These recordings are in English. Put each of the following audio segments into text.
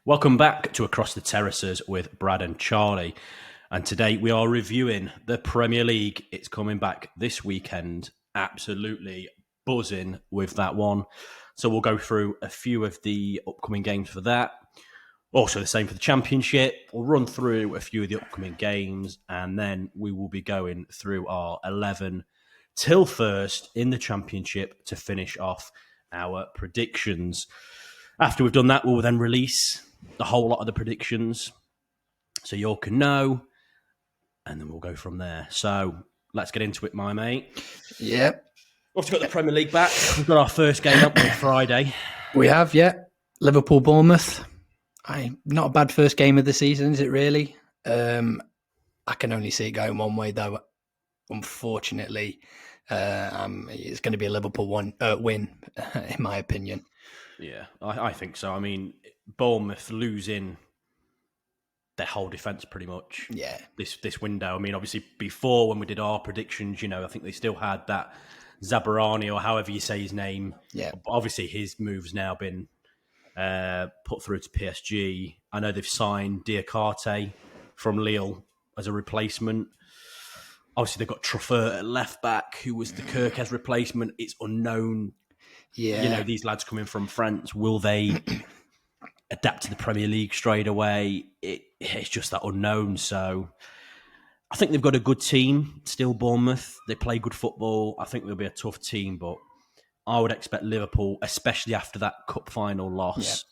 Welcome back to Across the Terraces with Brad and Charlie. And today we are reviewing the Premier League. It's coming back this weekend. Absolutely buzzing with that one. So we'll go through a few of the upcoming games for that. Also the same for the Championship. We'll run through a few of the upcoming games and then we will be going through our 11 till first in the Championship to finish off our predictions. After we've done that, we'll then release the whole lot of the predictions so you all can know, and then we'll go from there. So let's get into it, my mate. Yep. We've got the Premier League back. We've got our first game up on Friday. We have, yeah. Liverpool-Bournemouth. Not a bad first game of the season, is it really? I can only see it going one way, though. Unfortunately, it's going to be a Liverpool win, in my opinion. Yeah, I think so. I mean, Bournemouth losing their whole defence pretty much. Yeah. This window. I mean, obviously, before when we did our predictions, I think they still had that Zabarani or however you say his name. Yeah. But obviously, his move's now been put through to PSG. I know they've signed Diakate from Lille as a replacement. Obviously, they've got Truffert at left back, who was the Kirkes replacement. It's unknown. Yeah. These lads coming from France, will they adapt to the Premier League straight away? It's just that unknown. So I think they've got a good team still, Bournemouth. They play good football. I think they'll be a tough team, but I would expect Liverpool, especially after that cup final loss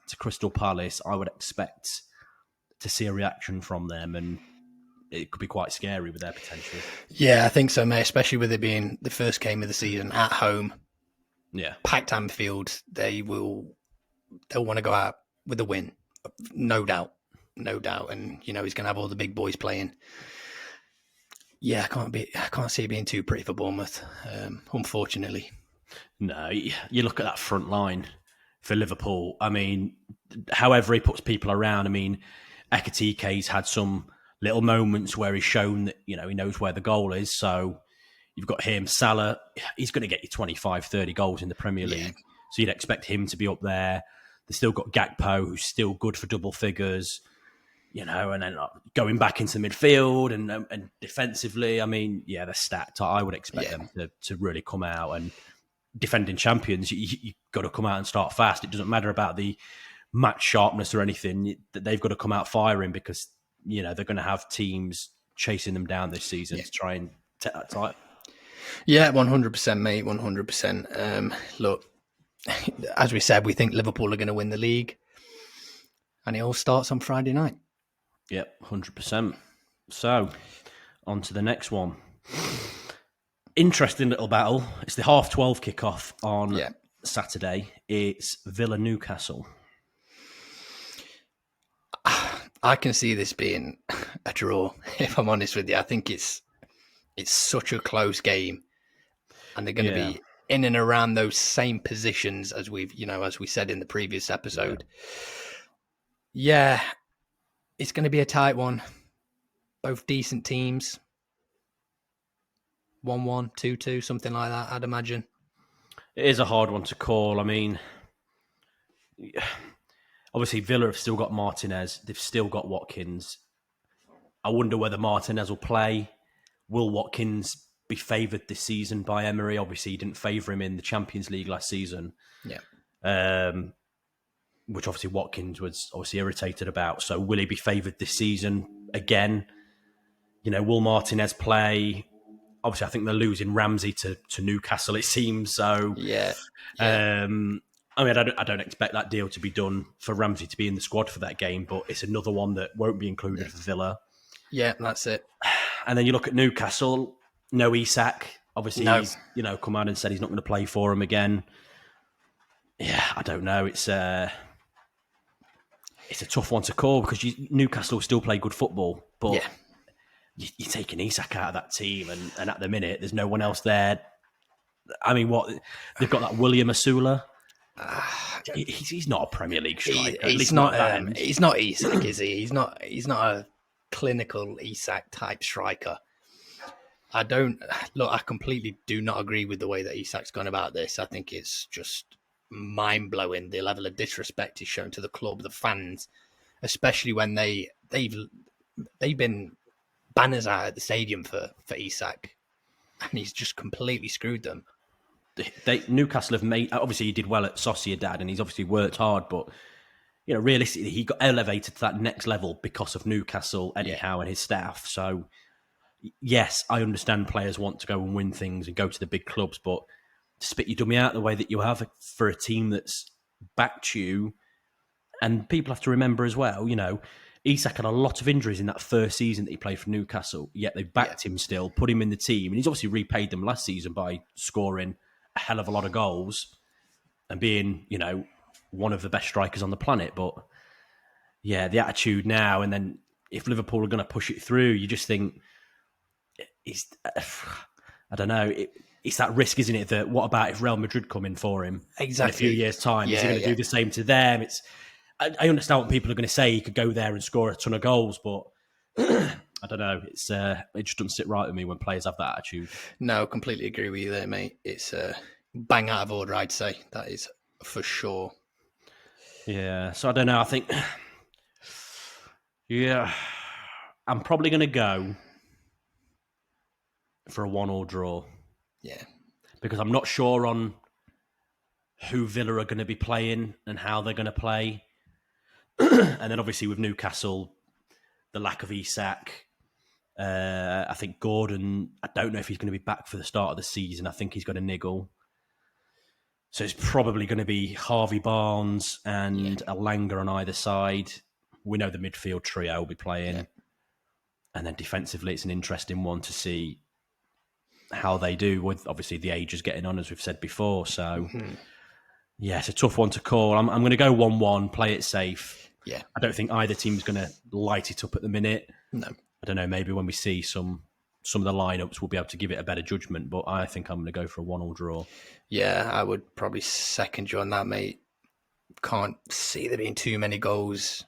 to Crystal Palace, I would expect to see a reaction from them, and it could be quite scary with their potential. Yeah, I think so, mate, especially with it being the first game of the season at home. Yeah. Packed Anfield, they'll want to go out with a win. No doubt. And, he's going to have all the big boys playing. Yeah, I can't see it being too pretty for Bournemouth, unfortunately. No, you look at that front line for Liverpool. I mean, however he puts people around, I mean, Ekatike's had some little moments where he's shown that, he knows where the goal is. So you've got him, Salah, he's going to get you 25, 30 goals in the Premier League. So you'd expect him to be up there. They've still got Gakpo, who's still good for double figures, and then going back into the midfield and defensively. I mean, they're stacked. I would expect them to really come out, and defending champions, you've got to come out and start fast. It doesn't matter about the match sharpness or anything. They've got to come out firing because, they're going to have teams chasing them down this season to try and take that title. Yeah, 100%, mate, 100%. Look, as we said, we think Liverpool are going to win the league, and it all starts on Friday night. Yep, 100%. So, on to the next one. Interesting little battle. It's the 12:30 kickoff on Saturday. It's Villa-Newcastle. I can see this being a draw, if I'm honest with you. I think it's such a close game, and they're going to be in and around those same positions as we said in the previous episode. Yeah, it's going to be a tight one. Both decent teams. 1-1, 2-2, something like that, I'd imagine. It is a hard one to call. I mean, obviously Villa have still got Martinez. They've still got Watkins. I wonder whether Martinez will play. Will Watkins be favoured this season by Emery? Obviously, he didn't favour him in the Champions League last season. Yeah. Which obviously Watkins was obviously irritated about. So will he be favoured this season again? Will Martinez play? Obviously, I think they're losing Ramsey to Newcastle, it seems. So, I mean, I don't expect that deal to be done for Ramsey to be in the squad for that game, but it's another one that won't be included for Villa. Yeah, that's it. And then you look at Newcastle, no Isak. Obviously, he's come out and said he's not going to play for him again. Yeah, I don't know. It's a tough one to call because Newcastle still play good football, but you're taking Isak out of that team, and at the minute, there's no one else there. I mean, they've got that William Asula. He's not a Premier League striker. He's not Isak, is he? He's not a clinical Isak type striker. I completely do not agree with the way that Isak's gone about this. I think it's just mind-blowing, the level of disrespect is shown to the club, the fans, especially when they've been banners out at the stadium for Isak, and he's just completely screwed them. Newcastle have made, obviously he did well at Sociedad and he's obviously worked hard, but realistically he got elevated to that next level because of Newcastle, Eddie Howe and his staff. So yes, I understand players want to go and win things and go to the big clubs, but to spit your dummy out the way that you have for a team that's backed you, and people have to remember as well, Isak had a lot of injuries in that first season that he played for Newcastle, yet they backed him still, put him in the team, and he's obviously repaid them last season by scoring a hell of a lot of goals and being, one of the best strikers on the planet. But yeah, the attitude now, and then if Liverpool are going to push it through, you just think, I don't know, it's that risk, isn't it? That what about if Real Madrid come in for him in a few years' time? Is he going to do the same to them? I understand what people are going to say. He could go there and score a ton of goals, but I don't know. It just doesn't sit right with me when players have that attitude. No, completely agree with you there, mate. It's bang out of order, I'd say. That is for sure. Yeah, so I don't know. I think, I'm probably going to go for a 1-1 draw. Yeah. Because I'm not sure on who Villa are going to be playing and how they're going to play. And then obviously with Newcastle, the lack of Isak. I think Gordon, I don't know if he's going to be back for the start of the season. I think he's got a niggle. So it's probably going to be Harvey Barnes and Elanga on either side. We know the midfield trio will be playing. Yeah. And then defensively, it's an interesting one to see how they do with, obviously, the age is getting on, as we've said before. So, yeah, it's a tough one to call. I'm going to go 1-1, play it safe. Yeah. I don't think either team's going to light it up at the minute. No. I don't know, maybe when we see some of the lineups, we'll be able to give it a better judgment, but I think I'm going to go for a 1-1 draw. Yeah, I would probably second you on that, mate. Can't see there being too many goals,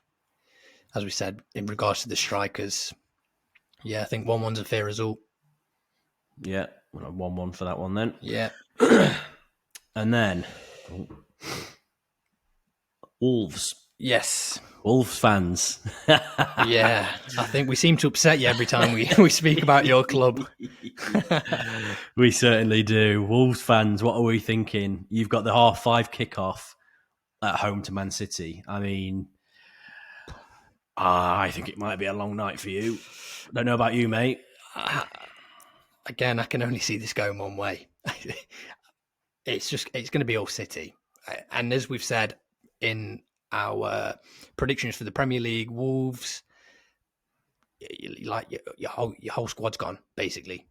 as we said, in regards to the strikers. Yeah, I think 1-1's a fair result. Yeah, 1-1 for that one then. Yeah. And then, Wolves. Yes. Wolves fans. Yeah, I think we seem to upset you every time we speak about your club. We certainly do. Wolves fans, what are we thinking? You've got the 5:30 kickoff at home to Man City. I mean, I think it might be a long night for you. Don't know about you, mate. Again, I can only see this going one way. It's going to be all City. And as we've said in our predictions for the Premier League, Wolves, like your whole squad's gone, basically.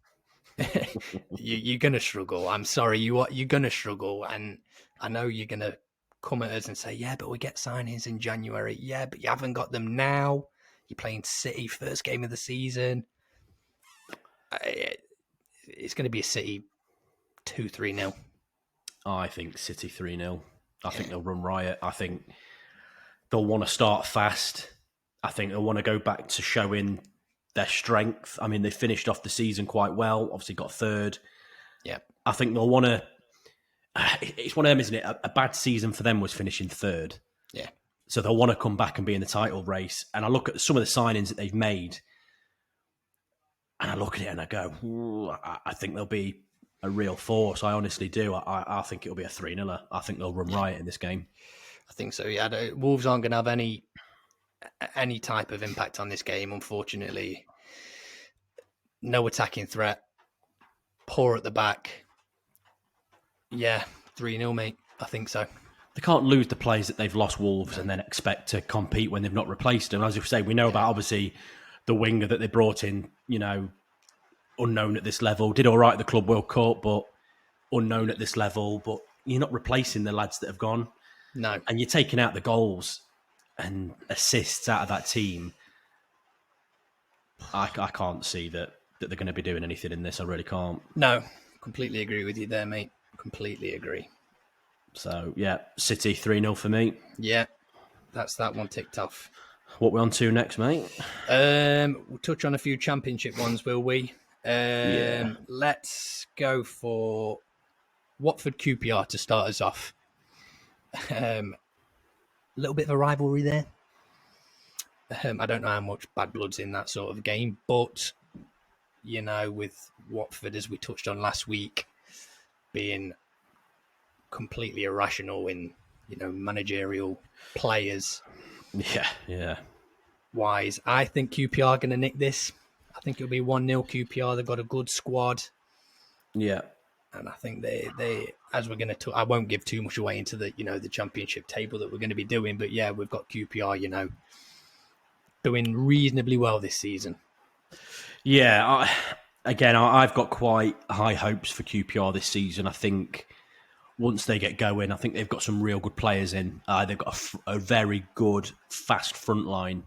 You're going to struggle. I'm sorry, you're going to struggle. And I know you're going to come at us and say, yeah, but we get signings in January. Yeah, but you haven't got them now. You're playing City first game of the season. It's going to be a City 2-3-0. I think City 3-0. I think they'll run riot. I think they'll want to start fast. I think they'll want to go back to showing their strength. I mean, they finished off the season quite well. Obviously got third. Yeah. I think they'll want to... It's one of them, isn't it? A bad season for them was finishing third. Yeah. So they'll want to come back and be in the title race. And I look at some of the signings that they've made, and I look at it and I go, I think they'll be a real force. I honestly do. I think it'll be a 3-0. I think they'll run riot in this game. I think so, yeah. Wolves aren't going to have any type of impact on this game, unfortunately. No attacking threat. Poor at the back. Yeah, 3-0, mate. I think so. They can't lose the players that they've lost, Wolves, and then expect to compete when they've not replaced them. As you say, we know about, obviously, the winger that they brought in, unknown at this level. Did all right at the Club World Cup, but unknown at this level. But you're not replacing the lads that have gone. No. And you're taking out the goals and assists out of that team. I can't see that they're going to be doing anything in this. I really can't. No, completely agree with you there, mate. Completely agree. So, yeah, City 3-0 for me. Yeah, that's that one ticked off. What we on to next, mate? We'll touch on a few championship ones, will we? Let's go for Watford QPR to start us off. A little bit of a rivalry there. I don't know how much bad blood's in that sort of game, but with Watford, as we touched on last week, being completely irrational in managerial players Yeah. wise, I think QPR are going to nick this. I think it'll be 1-0 QPR. They've got a good squad. Yeah. And I think they as we're going to, I won't give too much away into the the championship table that we're going to be doing, but yeah, we've got QPR, doing reasonably well this season. Yeah. I've got quite high hopes for QPR this season. I think once they get going, I think they've got some real good players in. They've got a very good, fast front line.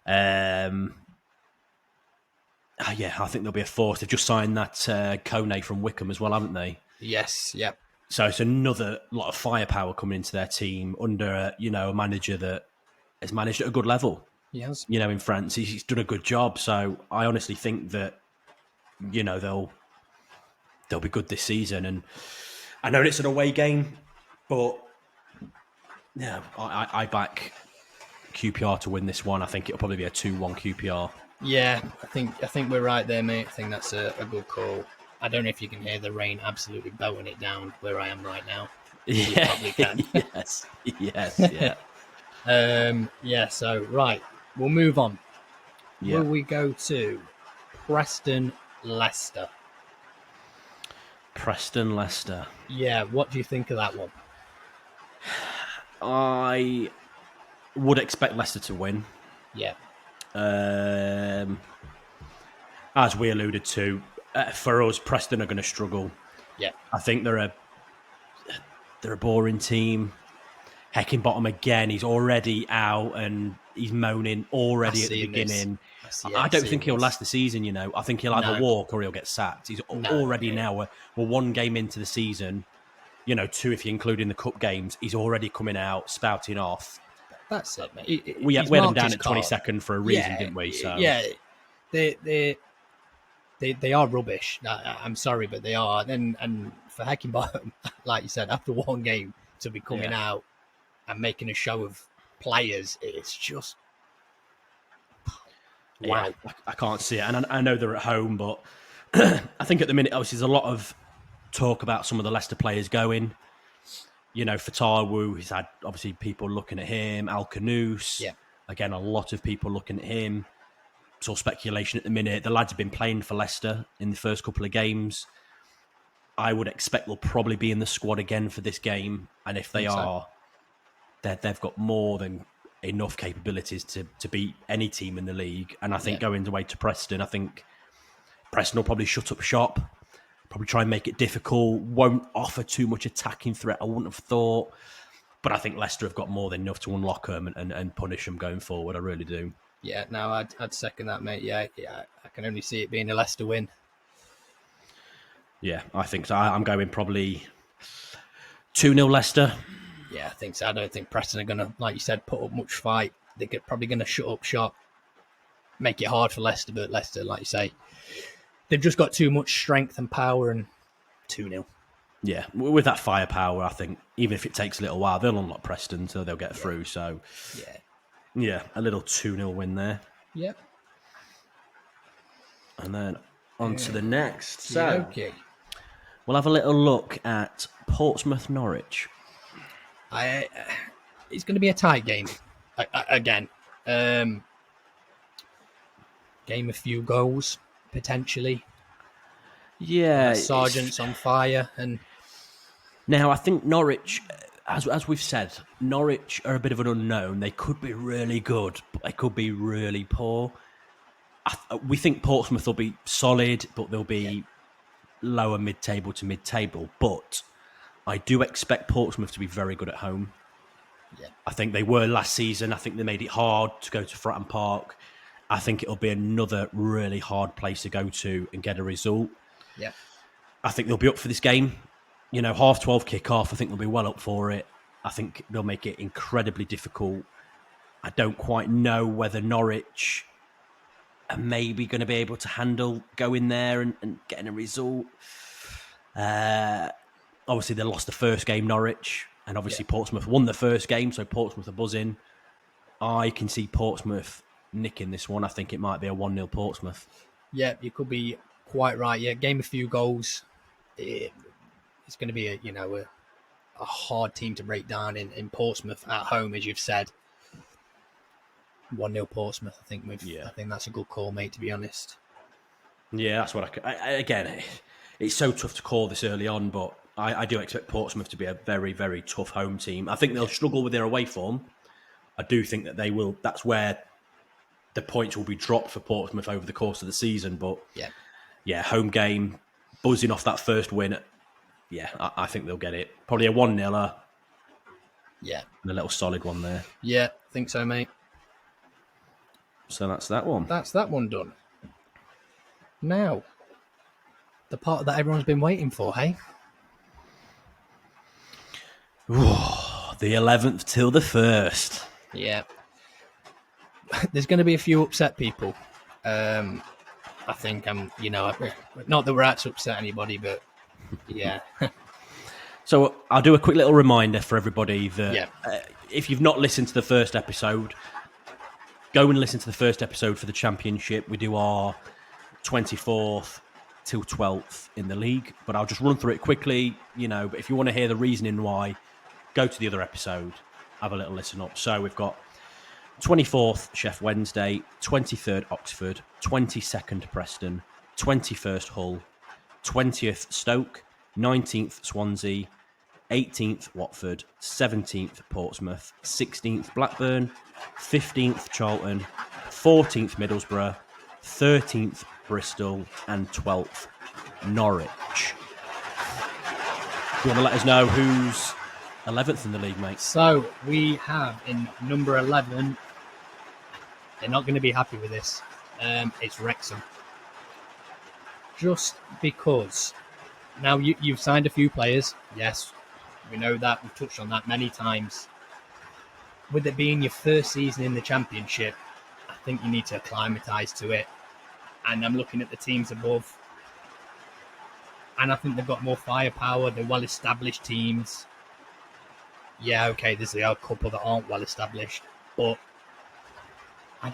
Yeah. I think there'll be a force. They've just signed that Kone from Wickham as well, haven't they? Yes. Yep. So it's another lot of firepower coming into their team under a manager that has managed at a good level. Yes. In France, he's done a good job. So I honestly think that they'll be good this season. And I know it's an away game, but yeah, I back QPR to win this one. I think it'll probably be a 2-1 QPR. Yeah, I think we're right there, mate. I think that's a good call. I don't know if you can hear the rain absolutely belting it down where I am right now. Yeah, you probably can. yes, yeah. Yeah, so right, we'll move on. Yeah. Will we go to Preston Leicester? Preston Leicester. Yeah, what do you think of that one? I would expect Leicester to win. Yeah. As we alluded to, for us, Preston are going to struggle. Yeah. I think they're a boring team. Heckingbottom again, he's already out and he's moaning already at the beginning. I don't think he'll last the season, I think he'll either walk or he'll get sacked. He's already now, we're one game into the season, 2 if you include in the cup games, he's already coming out, spouting off. That's it, mate. We had him down at 22nd for a reason, didn't we? So yeah, they are rubbish. I'm sorry, but they are. And for Heckingbottom, like you said, after one game to be coming out and making a show of players, it's just wow. Yeah, I can't see it. And I know they're at home, but I think at the minute, obviously, there's a lot of talk about some of the Leicester players going. Fatawu, he's had, obviously, people looking at him. Al-Khanous, again, a lot of people looking at him. It's all speculation at the minute. The lads have been playing for Leicester in the first couple of games. I would expect they'll probably be in the squad again for this game. And if they are, they've got more than enough capabilities to beat any team in the league. And I think going away to Preston, I think Preston will probably shut up shop, probably try and make it difficult, won't offer too much attacking threat, I wouldn't have thought. But I think Leicester have got more than enough to unlock them and punish them going forward. I really do. Yeah, no, I'd second that, mate. Yeah, I can only see it being a Leicester win. Yeah, I think so. I'm going probably 2-0 Leicester. Yeah, I think so. I don't think Preston are going to, like you said, put up much fight. They're probably going to shut up shop, make it hard for Leicester. But Leicester, like you say, they've just got too much strength and power, and 2-0. Yeah, with that firepower, I think even if it takes a little while, they'll unlock Preston, so they'll get through. So, yeah, a little 2-0 win there. Yep. And then on to the next. So, we'll have a little look at Portsmouth-Norwich. It's going to be a tight game again. Game of few goals potentially. Yeah, Sargent's on fire, and now I think Norwich, as we've said, Norwich are a bit of an unknown. They could be really good, but they could be really poor. We think Portsmouth will be solid, but they'll be lower mid-table to mid-table. But I do expect Portsmouth to be very good at home. Yeah. I think they were last season. I think they made it hard to go to Fratton Park. I think it'll be another really hard place to go to and get a result. Yeah. I think they'll be up for this game. 12:30 kick-off. I think they'll be well up for it. I think they'll make it incredibly difficult. I don't quite know whether Norwich are maybe going to be able to handle going there and getting a result. Obviously, they lost the first game, Norwich. And obviously Portsmouth won the first game, so Portsmouth are buzzing. I can see Portsmouth nicking this one. I think it might be a 1-0 Portsmouth. Yeah, you could be quite right. Yeah, game a few goals. It's going to be a hard team to break down in Portsmouth at home, as you've said. 1-0 Portsmouth. I think that's a good call, mate. To be honest. Yeah, that's what again, it's so tough to call this early on, but I do expect Portsmouth to be a very, very tough home team. I think they'll struggle with their away form. I do think that they will. That's where the points will be dropped for Portsmouth over the course of the season. But home game, buzzing off that first win. Yeah, I think they'll get it. Probably a 1-0. Yeah. And a little solid one there. Yeah, I think so, mate. So that's that one. That's that one done. Now, the part that everyone's been waiting for, hey? The 11th till the 1st. Yeah. There's going to be a few upset people. I think not that we're out to upset anybody, but yeah. So I'll do a quick little reminder for everybody that if you've not listened to the first episode, go and listen to the first episode for the championship. We do our 24th till 12th in the league, but I'll just run through it quickly, but if you want to hear the reasoning why, go to the other episode, have a little listen up. So we've got 24th Sheff Wednesday, 23rd Oxford, 22nd Preston, 21st Hull, 20th Stoke, 19th Swansea, 18th Watford, 17th Portsmouth, 16th Blackburn, 15th Charlton, 14th Middlesbrough, 13th Bristol, and 12th Norwich. Do you want to let us know who's 11th in the league, mate? So we have in number 11, they're not going to be happy with this. It's Wrexham. Just because now you've signed a few players. Yes, we know that. We've touched on that many times. With it being your first season in the championship, I think you need to acclimatise to it. And I'm looking at the teams above, and I think they've got more firepower. They're well-established teams. Yeah, okay, there's a couple that aren't well-established, but I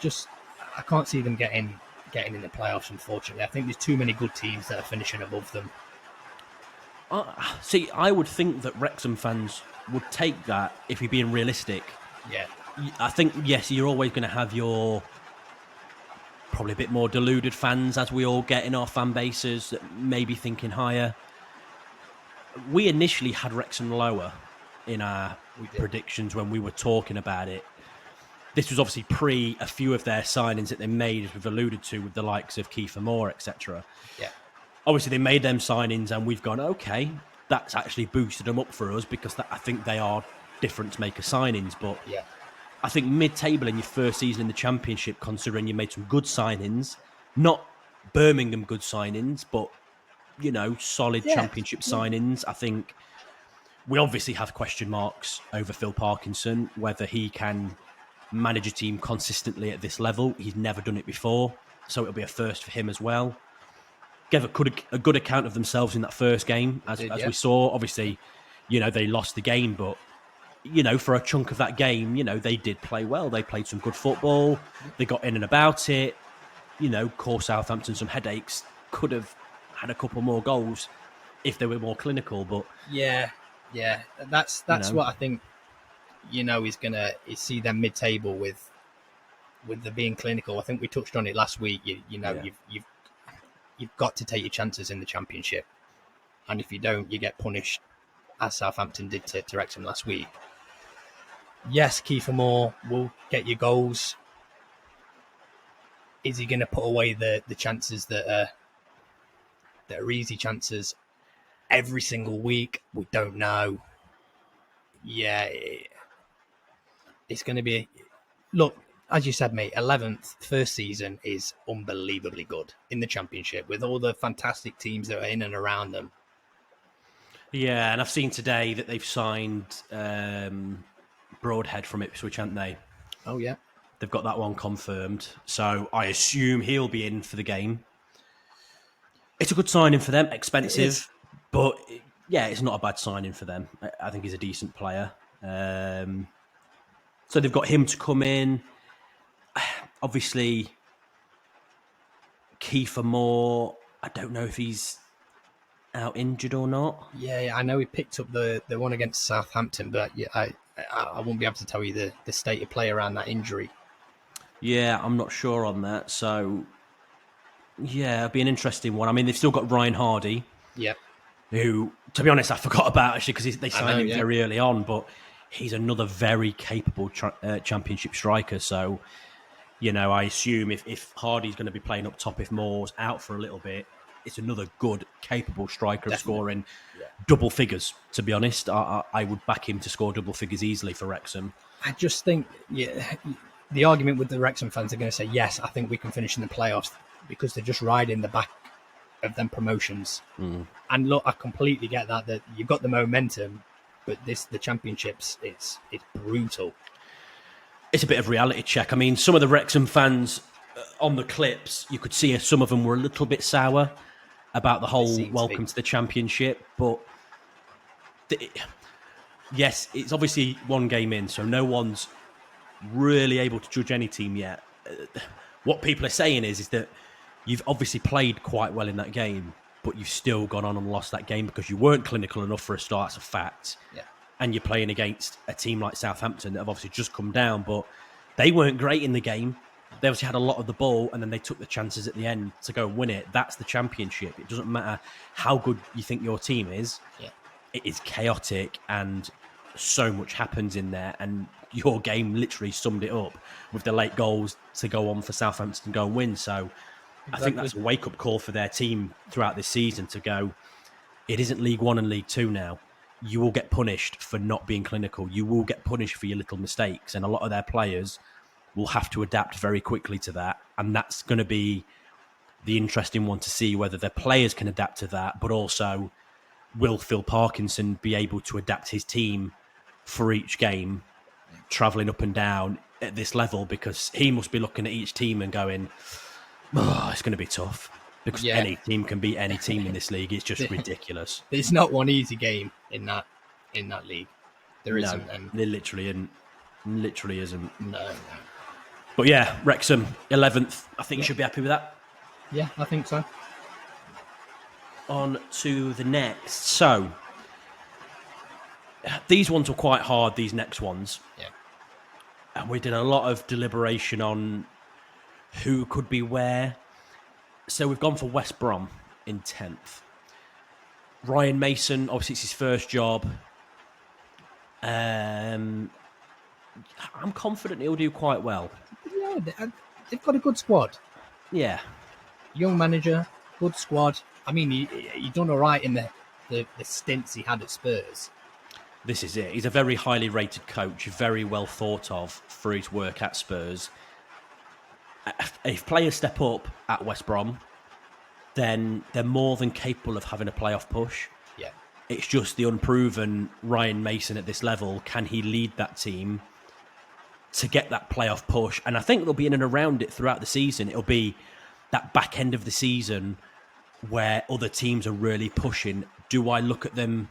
can't see them getting in the playoffs, unfortunately. I think there's too many good teams that are finishing above them. See, I would think that Wrexham fans would take that if you're being realistic. Yeah. I think, yes, you're always going to have your probably a bit more deluded fans, as we all get in our fan bases, that may be thinking higher. We initially had Wrexham lower in our predictions when we were talking about it. This was obviously pre a few of their signings that they made, as we've alluded to, with the likes of Kiefer Moore, etc. Yeah. Obviously, they made them signings, and we've gone, okay, that's actually boosted them up for us, because I think they are difference-maker signings. But I think mid-table in your first season in the Championship, considering you made some good signings, not Birmingham good signings, but, solid Championship signings. I think we obviously have question marks over Phil Parkinson, whether he can manage a team consistently at this level. He's never done it before, so it'll be a first for him as well. Gave a good account of themselves in that first game, as we saw. Obviously, they lost the game, but, for a chunk of that game, they did play well. They played some good football. They got in and about it. Caused Southampton some headaches. Could have had a couple more goals if they were more clinical, but... Yeah. That's what I think, is going to see them mid-table with the being clinical. I think we touched on it last week. You've got to take your chances in the Championship. And if you don't, you get punished, as Southampton did to Wrexham last week. Yes, Kiefer Moore will get you goals. Is he going to put away the chances that are easy chances every single week? We don't know. Yeah, it's going to be... Look, as you said, mate, 11th, first season is unbelievably good in the Championship with all the fantastic teams that are in and around them. Yeah, and I've seen today that they've signed Broadhead from Ipswich, haven't they? Oh, yeah. They've got that one confirmed. So I assume he'll be in for the game. It's a good signing for them, expensive, but yeah, it's not a bad signing for them. I think he's a decent player. So they've got him to come in. Obviously, Kiefer Moore, I don't know if he's out injured or not. Yeah, I know he picked up the one against Southampton, but yeah, I won't be able to tell you the state of play around that injury. Yeah, I'm not sure on that. So, yeah, it'll be an interesting one. I mean, they've still got Ryan Hardy, Yeah, who, to be honest, I forgot about actually because they I signed know. him Yeah, very early on, but he's another very capable championship striker. So, I assume if Hardy's going to be playing up top, if Moore's out for a little bit, it's another good, capable striker of definitely. scoring Yeah, double figures. To be honest, I would back him to score double figures easily for Wrexham. I just think the argument with the Wrexham fans are going to say yes. I think we can finish in the playoffs because they're just riding the back of them promotions. And look, I completely get that you've got the momentum, but the championships, it's brutal. It's a bit of reality check. I mean, some of the Wrexham fans on the clips, you could see some of them were a little bit sour about the They whole seem to be. welcome to the championship. But yes, it's obviously one game in, so no one's really able to judge any team yet. What people are saying is that you've obviously played quite well in that game, but you've still gone on and lost that game because you weren't clinical enough for a start. It's a fact. Yeah. And you're playing against a team like Southampton that have obviously just come down, but they weren't great in the game. They obviously had a lot of the ball, and then they took the chances at the end to go and win it. That's the championship. It doesn't matter how good you think your team is. Yeah. It is chaotic, and so much happens in there. And your game literally summed it up with the late goals to go on for Southampton and go and win. So I think that's a wake-up call for their team throughout this season to go, it isn't League One and League Two now. You will get punished for not being clinical. You will get punished for your little mistakes. And a lot of their players will have to adapt very quickly to that. And that's going to be the interesting one to see whether their players can adapt to that, but also will Phil Parkinson be able to adapt his team for each game, travelling up and down at this level? Because he must be looking at each team and going, oh, it's going to be tough. Because any team can beat any team in this league. It's just ridiculous. There's not one easy game in that league. There isn't. No, there literally isn't. Literally isn't. No. But yeah, Wrexham 11th. I think should be happy with that. Yeah, I think so. On to the next. So these ones were quite hard. These next ones. Yeah. And we did a lot of deliberation on who could be where. So we've gone for West Brom in 10th. Ryan Mason, obviously it's his first job. I'm confident he'll do quite well. Yeah, they've got a good squad. Yeah. Young manager, good squad. I mean, he done all right in the stints he had at Spurs. This is it. He's a very highly rated coach, very well thought of for his work at Spurs. If players step up at West Brom, then they're more than capable of having a playoff push. Yeah. It's just the unproven Ryan Mason at this level. Can he lead that team to get that playoff push? And I think they'll be in and around it throughout the season. It'll be that back end of the season where other teams are really pushing. Do I look at them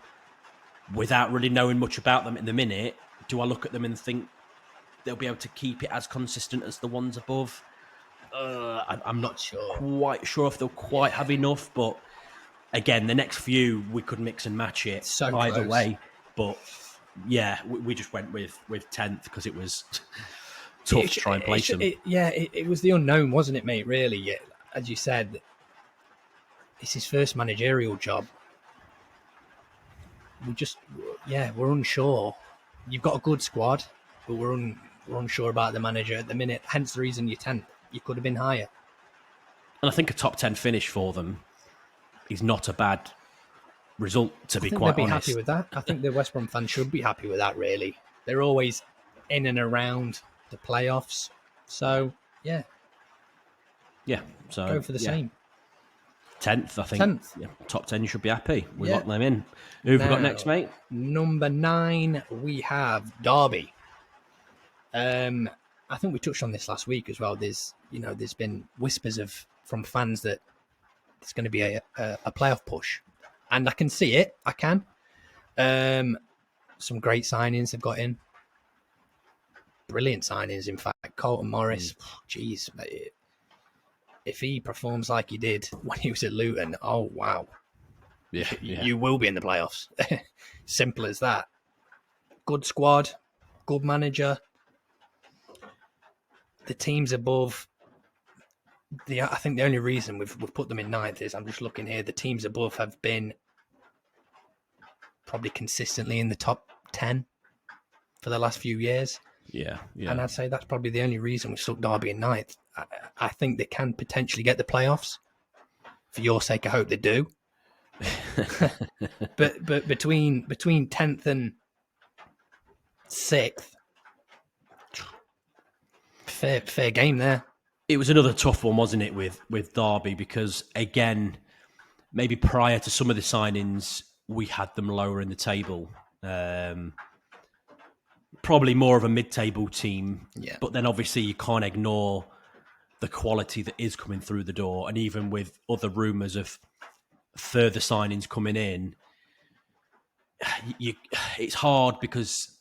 without really knowing much about them in the minute? Do I look at them and think they'll be able to keep it as consistent as the ones above? I'm not quite sure if they'll quite have enough, but again, the next few we could mix and match it either way. But yeah, we just went with 10th because it was tough to try and place them. It was the unknown, wasn't it, mate? Really, as you said, it's his first managerial job. We're unsure. You've got a good squad, but we're unsure about the manager at the minute. Hence the reason you're 10th. You could have been higher. And I think a top 10 finish for them is not a bad result, to be quite honest. They'd be happy with that. I think the West Brom fans should be happy with that, really. They're always in and around the playoffs. So, yeah. Yeah. So go for the same. 10th, I think. 10th. Yeah, top 10, you should be happy. We lock them in. Who have we got next, mate? Number 9, we have Derby. I think we touched on this last week as well. There's been whispers from fans that there's going to be a playoff push. and I can see it. I can. Some great signings have got in. Brilliant signings, in fact. Carlton Morris, geez, if he performs like he did when he was at Luton, oh wow, Yeah, you will be in the playoffs. Simple as that. Good squad, good manager. The teams above. I think the only reason we've put them in ninth is, I'm just looking here. The teams above have been probably consistently in the top 10 for the last few years. yeah. And I'd say that's probably the only reason we've stuck Derby in ninth. I think they can potentially get the playoffs. For your sake, I hope they do. but between 10th and 6th, fair game there. It was another tough one, wasn't it, with Derby? Because again, maybe prior to some of the signings, we had them lower in the table. Probably more of a mid-table team. Yeah. But then obviously you can't ignore the quality that is coming through the door. And even with other rumours of further signings coming in, it's hard because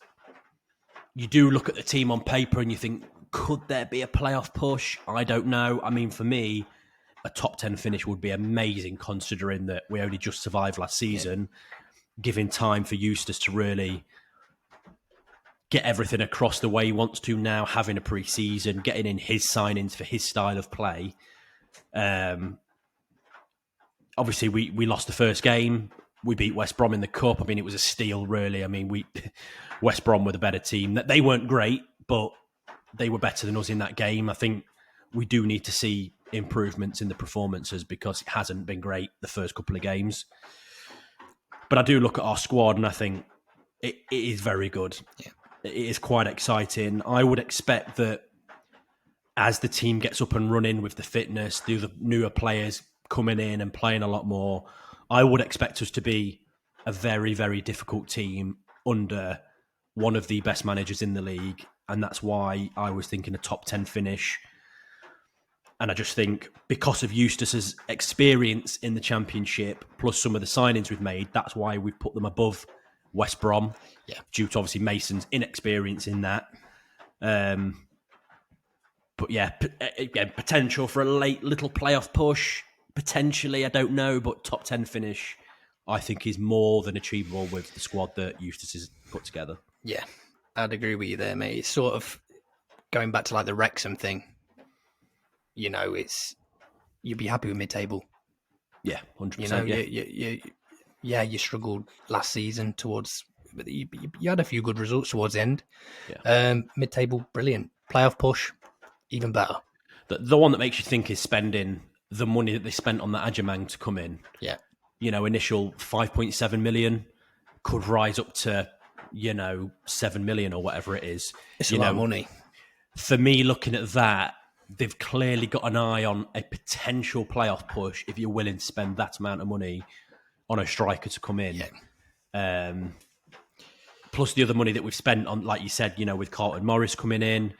you do look at the team on paper and you think, could there be a playoff push? I don't know. I mean, for me, a top 10 finish would be amazing considering that we only just survived last season, giving time for Eustace to really get everything across the way he wants to now, having a pre-season, getting in his signings for his style of play. Obviously, we lost the first game. We beat West Brom in the Cup. I mean, it was a steal, really. I mean, West Brom were the better team. They weren't great, but they were better than us in that game. I think we do need to see improvements in the performances because it hasn't been great the first couple of games. But I do look at our squad and I think it is very good. Yeah. It is quite exciting. I would expect that as the team gets up and running with the fitness, the newer players coming in and playing a lot more, I would expect us to be a very, very difficult team under one of the best managers in the league. And that's why I was thinking a top 10 finish. And I just think because of Eustace's experience in the Championship, plus some of the signings we've made, that's why we've put them above West Brom, due to obviously Mason's inexperience in that. But yeah, again, potential for a late little playoff push, potentially, I don't know, but top 10 finish, I think is more than achievable with the squad that Eustace has put together. Yeah, I'd agree with you there, mate. It's sort of going back to like the Wrexham thing. You know, you'd be happy with mid-table. Yeah, 100%. You know, you struggled last season but you had a few good results towards the end. Yeah. Mid-table, brilliant. Playoff push, even better. The one that makes you think is spending the money that they spent on the Ajamang to come in. Yeah. You know, initial 5.7 million could rise up to, 7 million or whatever it is. It's a lot of money. For me, looking at that, they've clearly got an eye on a potential playoff push if you're willing to spend that amount of money on a striker to come in. Yeah. Plus the other money that we've spent on, like you said, with Carlton Morris coming in,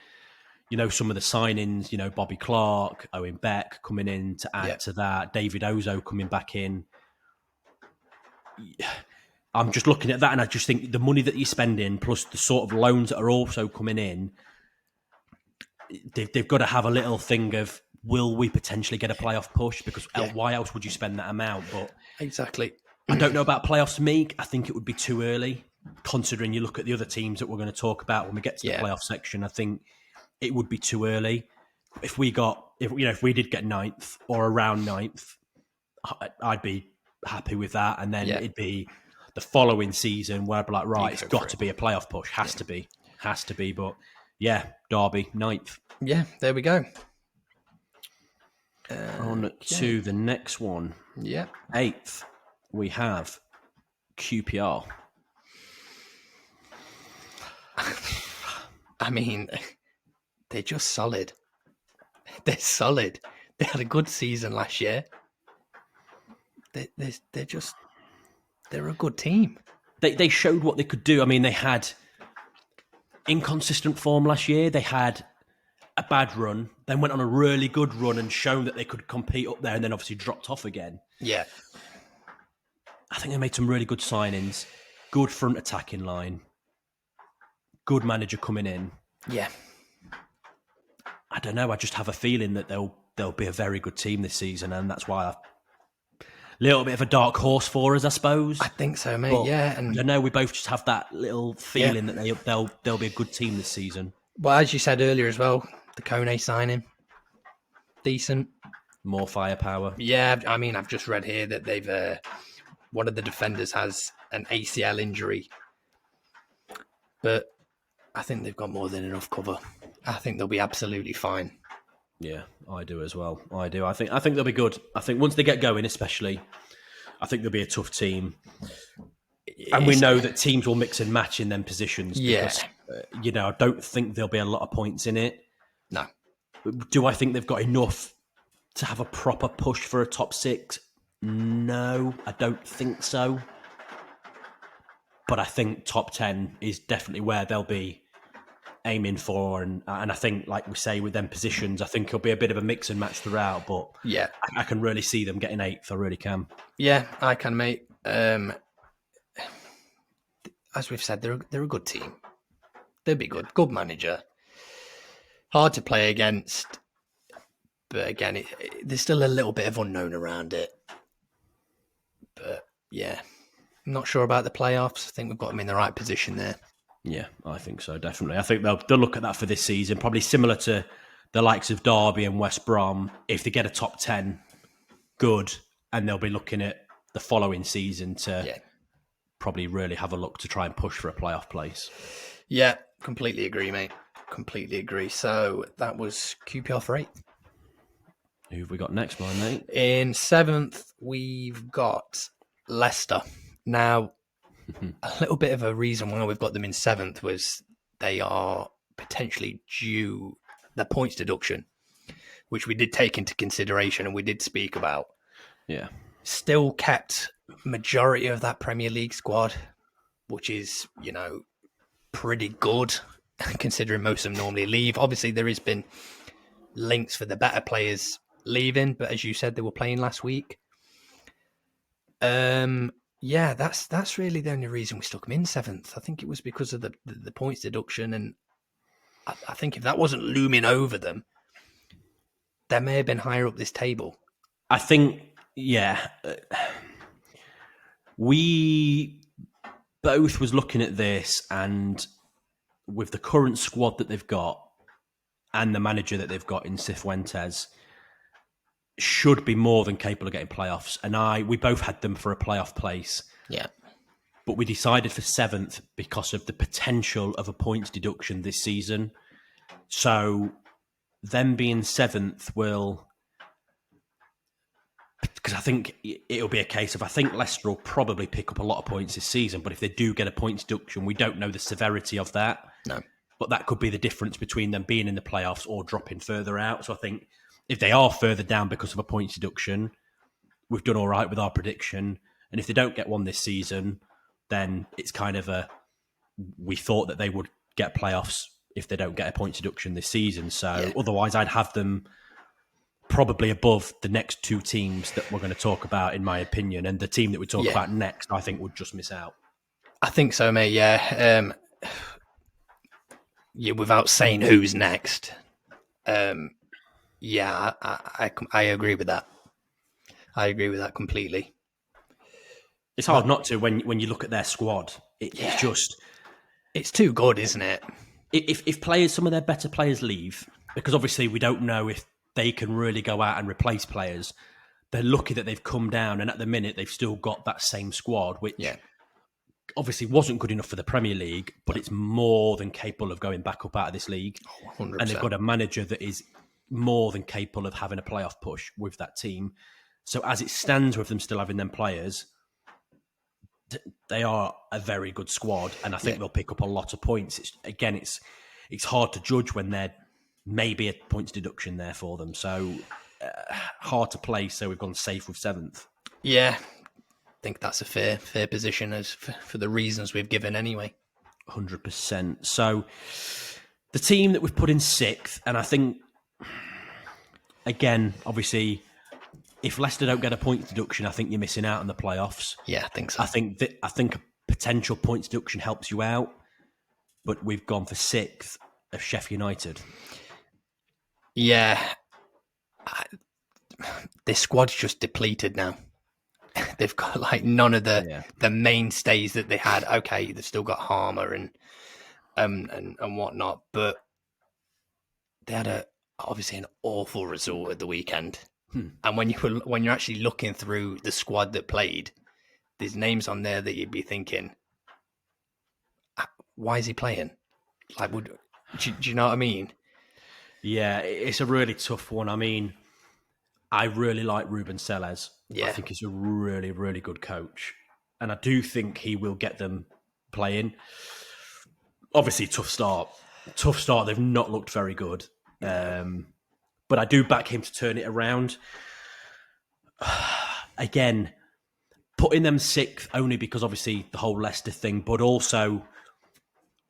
some of the signings, Bobby Clark, Owen Beck coming in to add to that, David Ozo coming back in. I'm just looking at that and I just think the money that you're spending plus the sort of loans that are also coming in, they've got to have a little thing of, will we potentially get a playoff push? Because why else would you spend that amount? But exactly. I don't know about playoffs for me. I think it would be too early, considering you look at the other teams that we're going to talk about when we get to the playoff section. I think it would be too early. If we did get ninth or around ninth, I'd be happy with that. And then it'd be the following season where I'd be like, right, it's got to be a playoff push. Has to be. But yeah, Derby, ninth. Yeah, there we go. On to the next one. Yeah. Eighth, we have QPR. I mean, they're just solid. They're solid. They had a good season last year. They're a good team. They showed what they could do. I mean, they had inconsistent form last year. They had a bad run, then went on a really good run and shown that they could compete up there, and then obviously dropped off again. Yeah. I think they made some really good signings, good front attacking line, good manager coming in. Yeah. I don't know. I just have a feeling that they'll be a very good team this season, and that's why a little bit of a dark horse for us, I suppose. I think so, mate. But Yeah, I and don't know. We both just have that little feeling that they'll be a good team this season. well, as you said earlier as well, the Kone signing, decent. More firepower. Yeah, I mean, I've just read here that they've one of the defenders has an ACL injury, but I think they've got more than enough cover. I think they'll be absolutely fine. Yeah, I do as well. I do. I think they'll be good. I think once they get going, especially, I think they'll be a tough team. And we know that teams will mix and match in them positions because, I don't think there'll be a lot of points in it. No. Do I think they've got enough to have a proper push for a top 6? No, I don't think so. But I think top 10 is definitely where they'll be aiming for. And I think, like we say, with them positions, I think it'll be a bit of a mix and match throughout. But yeah, I can really see them getting 8th. I really can. Yeah, I can, mate. As we've said, they're a good team. They'll be good. Good manager. Hard to play against. But again, there's still a little bit of unknown around it. But yeah, I'm not sure about the playoffs. I think we've got them in the right position there. Yeah, I think so, definitely. I think they'll look at that for this season, probably similar to the likes of Derby and West Brom. If they get a top 10, good, and they'll be looking at the following season to probably really have a look to try and push for a playoff place. Yeah, completely agree, mate. Completely agree. So that was QPR for 8th. Who have we got next, my mate? In 7th, we've got Leicester. Now, a little bit of a reason why we've got them in 7th was they are potentially due the points deduction, which we did take into consideration and we did speak about. Yeah. Still kept majority of that Premier League squad, which is, pretty good considering most of them normally leave. Obviously, there has been links for the better players leaving, but as you said, they were playing last week. Yeah, that's really the only reason we stuck them in 7th. I think it was because of the points deduction, and I think if that wasn't looming over them, they may have been higher up this table. I think, we both was looking at this, and with the current squad that they've got and the manager that they've got in Cifuentes, should be more than capable of getting playoffs. And we both had them for a playoff place. Yeah. But we decided for 7th because of the potential of a points deduction this season. So them being 7th will... Because I think it'll be a case of, I think Leicester will probably pick up a lot of points this season, but if they do get a points deduction, we don't know the severity of that. No. But that could be the difference between them being in the playoffs or dropping further out. So I think if they are further down because of a points deduction, we've done all right with our prediction. And if they don't get one this season, then it's kind of we thought that they would get playoffs if they don't get a points deduction this season. So otherwise I'd have them probably above the next 2 teams that we're going to talk about, in my opinion. And the team that we talk about next, I think, would just miss out. I think so, mate. Yeah. Without saying who's next. Yeah, I agree with that. I agree with that completely. It's hard not to when you look at their squad. It's just... It's too good, isn't it? If players, some of their better players leave, because obviously we don't know if they can really go out and replace players, they're lucky that they've come down, and at the minute they've still got that same squad, which obviously wasn't good enough for the Premier League, but it's more than capable of going back up out of this league. 100%. And they've got a manager that is more than capable of having a playoff push with that team. So as it stands with them still having them players, they are a very good squad, and I think they'll pick up a lot of points. It's hard to judge when there may be a points deduction there for them. So hard to place, so we've gone safe with 7th. Yeah, I think that's a fair position as for the reasons we've given anyway. 100%. So the team that we've put in 6th, and I think, again, obviously, if Leicester don't get a points deduction, I think you're missing out on the playoffs. Yeah, I think so. I think a potential points deduction helps you out, but we've gone for 6th of Sheffield United. Yeah, this squad's just depleted now. They've got like none of the mainstays that they had. Okay, they've still got Harmer and whatnot, but they had obviously an awful result at the weekend. And when you're actually looking through the squad that played, there's names on there that you'd be thinking, why is he playing? Like, do you know what I mean? Yeah, it's a really tough one. I mean, I really like Ruben Selles. Yeah. I think he's a really, really good coach. And I do think he will get them playing. Obviously, tough start. They've not looked very good. But I do back him to turn it around. Again, putting them 6th only because obviously the whole Leicester thing, but also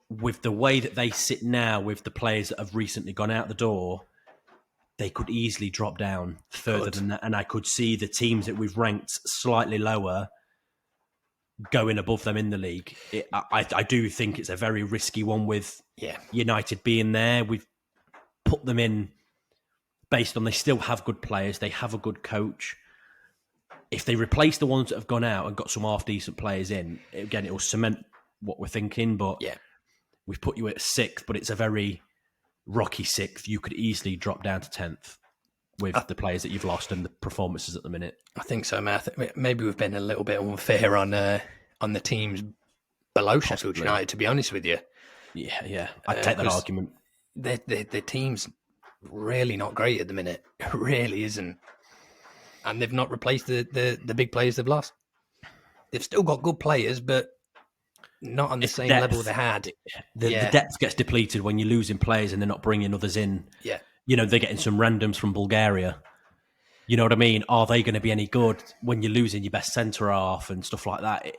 with the way that they sit now with the players that have recently gone out the door, they could easily drop down further than that. And I could see the teams that we've ranked slightly lower going above them in the league. I do think it's a very risky one with United being there. We've put them in based on they still have good players. They have a good coach. If they replace the ones that have gone out and got some half-decent players in, again, it will cement what we're thinking. But we've put you at 6th, but it's a very rocky 6th. You could easily drop down to 10th with the players that you've lost and the performances at the minute. I think so, man. I think maybe we've been a little bit unfair on the teams below Sheffield United, to be honest with you. Yeah. I'd take that argument. The team's really not great at the minute. It really isn't. And they've not replaced the big players they've lost. They've still got good players, but not on the same level they had. The depth gets depleted when you're losing players and they're not bringing others in. Yeah. You know, they're getting some randoms from Bulgaria. You know what I mean? Are they going to be any good when you're losing your best centre half and stuff like that?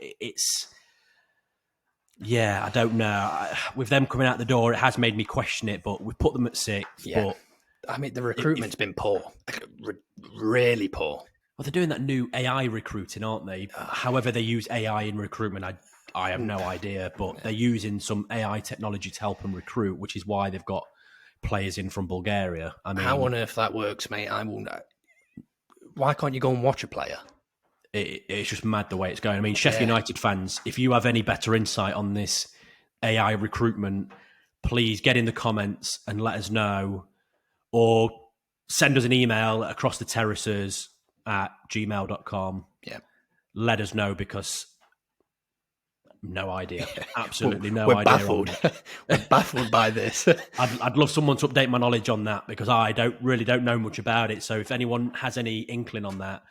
I don't know. With them coming out the door, it has made me question it, but we've put them at 6th. Yeah. But I mean, the recruitment's been poor. Really poor. Well, they're doing that new AI recruiting, aren't they? However they use AI in recruitment, I have no idea, but they're using some AI technology to help them recruit, which is why they've got players in from Bulgaria. I mean, how on earth that works, mate, I will know. Why can't you go and watch a player? It's just mad the way it's going. I mean, Sheffield United fans, if you have any better insight on this AI recruitment, please get in the comments and let us know, or send us an email at acrosstheterraces@gmail.com. Yeah. Let us know, because no idea. Absolutely no We're idea. Baffled. We're baffled by this. I'd love someone to update my knowledge on that, because I don't know much about it. So if anyone has any inkling on that,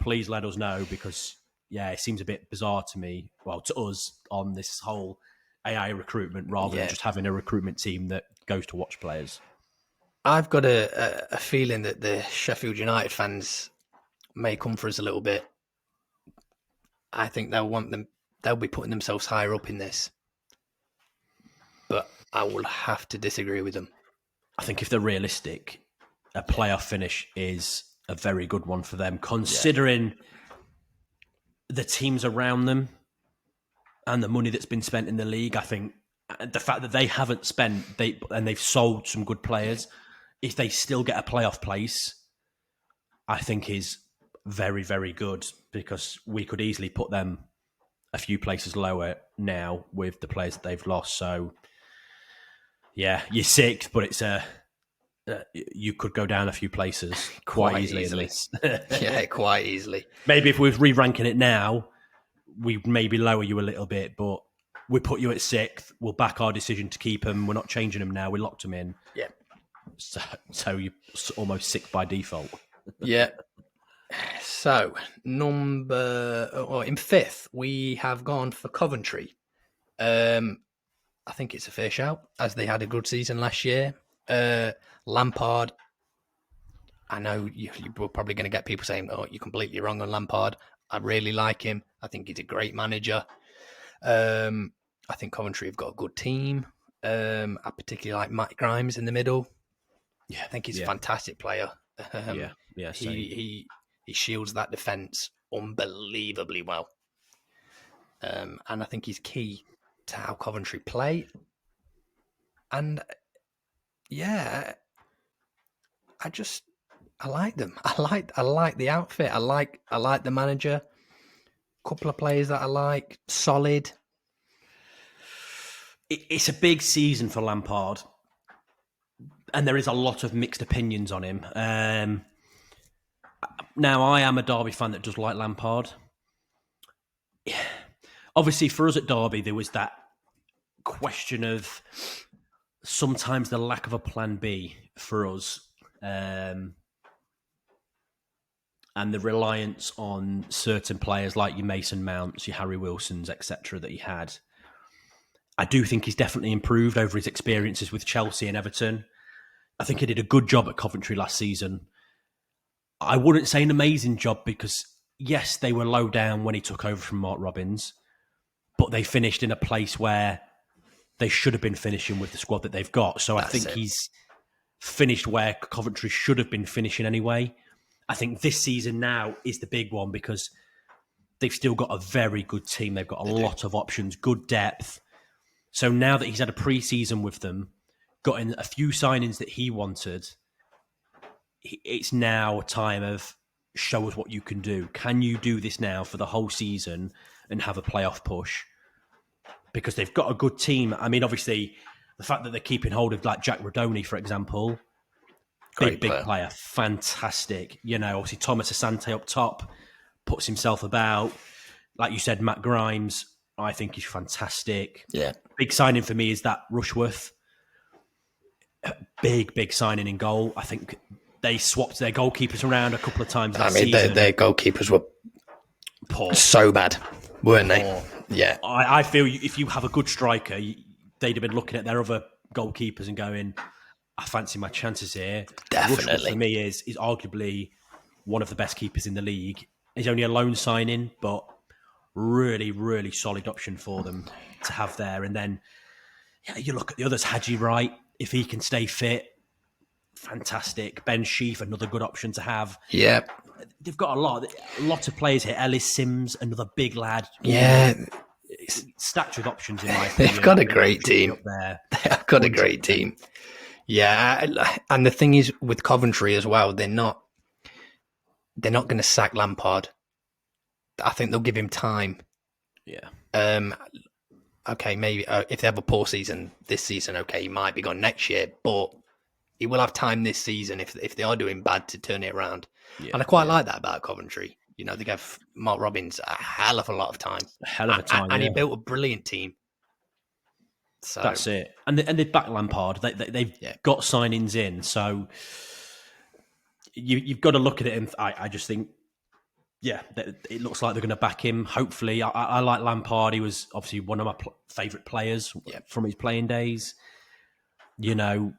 please let us know, because it seems a bit bizarre to me, to us, on this whole AI recruitment rather than just having a recruitment team that goes to watch players. I've got a feeling that the Sheffield United fans may come for us a little bit. I think they'll be putting themselves higher up in this. But I will have to disagree with them. I think if they're realistic, a playoff finish is a very good one for them, considering the teams around them and the money that's been spent in the league. I think the fact that they haven't spent, and they've sold some good players, if they still get a playoff place, I think is very, very good, because we could easily put them a few places lower now with the players that they've lost. So, you're 6th, but it's you could go down a few places quite easily. Quite easily. Maybe if we were re-ranking it now, we'd maybe lower you a little bit, but we put you at 6th. We'll back our decision to keep them. We're not changing them now. We locked them in. Yeah. So you're almost 6th by default. Yeah. So, in 5th, we have gone for Coventry. I think it's a fair shout, as they had a good season last year. Lampard, I know you're probably going to get people saying, you're completely wrong on Lampard. I really like him. I think he's a great manager. I think Coventry have got a good team. I particularly like Matt Grimes in the middle. Yeah, I think he's a fantastic player. He He shields that defence unbelievably well. And I think he's key to how Coventry play. And yeah, I like them. I like the outfit. I like the manager. Couple of players that I like. Solid. It's a big season for Lampard, and there is a lot of mixed opinions on him. Now, I am a Derby fan that does like Lampard. Obviously, for us at Derby, there was that question of sometimes the lack of a plan B for us, and the reliance on certain players like your Mason Mounts, your Harry Wilsons, etc., that he had. I do think he's definitely improved over his experiences with Chelsea and Everton. I think he did a good job at Coventry last season. I wouldn't say an amazing job because, yes, they were low down when he took over from Mark Robins, but they finished in a place where they should have been finishing with the squad that they've got. So I think he's finished where Coventry should have been finishing anyway. I think this season now is the big one because they've still got a very good team. They've got a lot of options, good depth. So now that he's had a pre-season with them, got in a few signings that he wanted, it's now a time of show us what you can do. Can you do this now for the whole season and have a playoff push? Because they've got a good team. I mean, obviously, the fact that they're keeping hold of like Jack Rodoni, for example, big player, fantastic. You know, obviously Thomas Asante up top puts himself about. Like you said, Matt Grimes, I think he's fantastic. Yeah. Big signing for me is that Rushworth. Big signing in goal. I think they swapped their goalkeepers around a couple of times last season. Their goalkeepers were poor. So bad, weren't they? Poor. Yeah. I feel if you have a good striker, they'd have been looking at their other goalkeepers and going, I fancy my chances here. Definitely. Rushworth for me is arguably one of the best keepers in the league. He's only a loan signing, but really solid option for them to have there. And then you look at the others, Haji Wright, if he can stay fit, fantastic. Ben Sheaf, another good option to have. Yeah. They've got a lot of players here. Ellis Sims, another big lad. Yeah. Stacked with options in my opinion. They've got a great team. They've got a great team. Yeah. And the thing is with Coventry as well, they're not going to sack Lampard. I think they'll give him time. Yeah. Okay, maybe if they have a poor season this season, okay, he might be gone next year, but he will have time this season if they are doing bad to turn it around. Yeah, and I quite like that about Coventry. You know, they gave Mark Robins a hell of a lot of time. And he built a brilliant team. So that's it. And they back Lampard. They've got signings in. So you've got to look at it, and I just think, it looks like they're going to back him. Hopefully, I like Lampard. He was obviously one of my favourite players from his playing days. You know,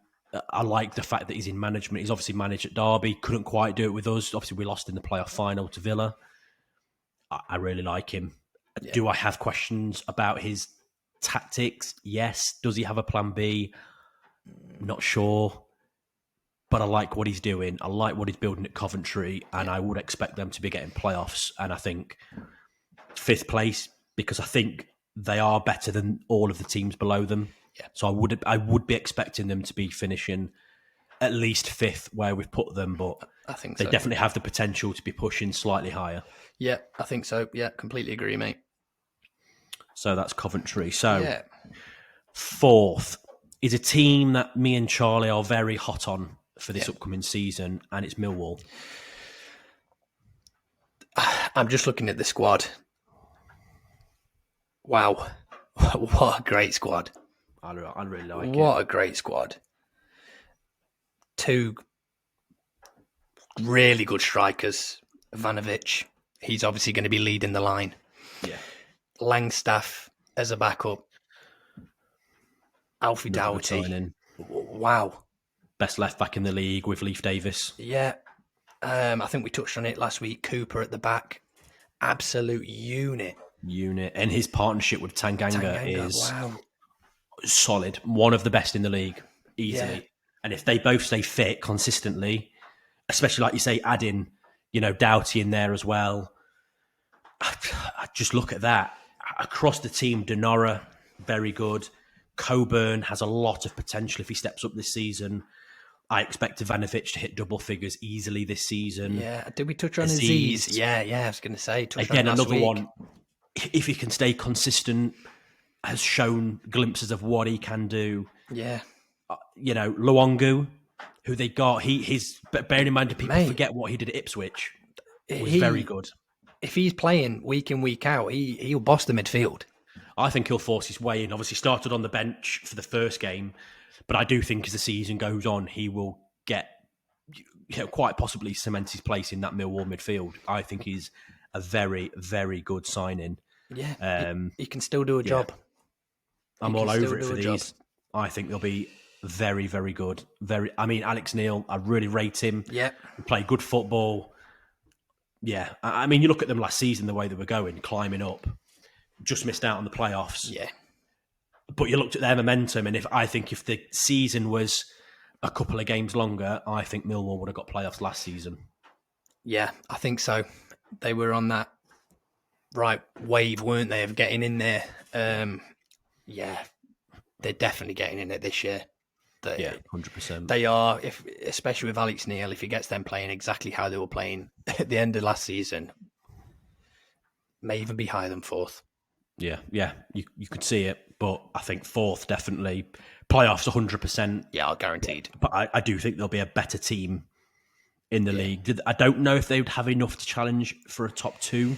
I like the fact that he's in management. He's obviously managed at Derby. Couldn't quite do it with us. Obviously, we lost in the playoff final to Villa. I really like him. Yeah. Do I have questions about his tactics? Yes. Does he have a plan B? Not sure. But I like what he's doing. I like what he's building at Coventry, and I would expect them to be getting playoffs. And I think 5th place, because I think they are better than all of the teams below them. Yeah. So I would be expecting them to be finishing at least 5th where we've put them, but I think they definitely have the potential to be pushing slightly higher. Yeah, I think so. Yeah, completely agree, mate. So that's Coventry. So 4th is a team that me and Charlie are very hot on for this upcoming season, and it's Millwall. I'm just looking at the squad. Wow. What a great squad. I really like it. What a great squad. 2 really good strikers. Ivanovic, he's obviously going to be leading the line. Yeah. Langstaff as a backup. Alfie Doughty. Wow. Best left back in the league with Leif Davis. Yeah. I think we touched on it last week. Cooper at the back. Absolute unit. And his partnership with Tanganga is solid. One of the best in the league, easily. Yeah. And if they both stay fit consistently, especially like you say, adding Doughty in there as well. I just look at that. Across the team, Denora, very good. Coburn has a lot of potential if he steps up this season. I expect Ivanovic to hit double figures easily this season. Yeah, did we touch on Aziz? Yeah, I was going to say. Again, another one, if he can stay consistent, has shown glimpses of what he can do. Yeah. Luongo, who they got, he's bearing in mind that people forget what he did at Ipswich. Was very good. If he's playing week in, week out, he'll boss the midfield. I think he'll force his way in. Obviously, started on the bench for the first game, but I do think as the season goes on, he will get quite possibly cement his place in that Millwall midfield. I think he's a very, very good signing. Yeah, he can still do a job. I'm all over it for these. I think they'll be very, very good. Alex Neil, I really rate him. Yeah, he played good football. Yeah, I mean, you look at them last season, the way they were going, climbing up, just missed out on the playoffs. Yeah, but you looked at their momentum, and if the season was a couple of games longer, I think Millwall would have got playoffs last season. Yeah, I think so. They were on that right wave, weren't they, of getting in there? Yeah, they're definitely getting in it this year. 100%. They are, especially with Alex Neil, if he gets them playing exactly how they were playing at the end of last season, may even be higher than fourth. Yeah, you could see it, but I think fourth definitely. Playoffs 100%. Yeah, guaranteed. But I do think there'll be a better team in the league. I don't know if they would have enough to challenge for a top two,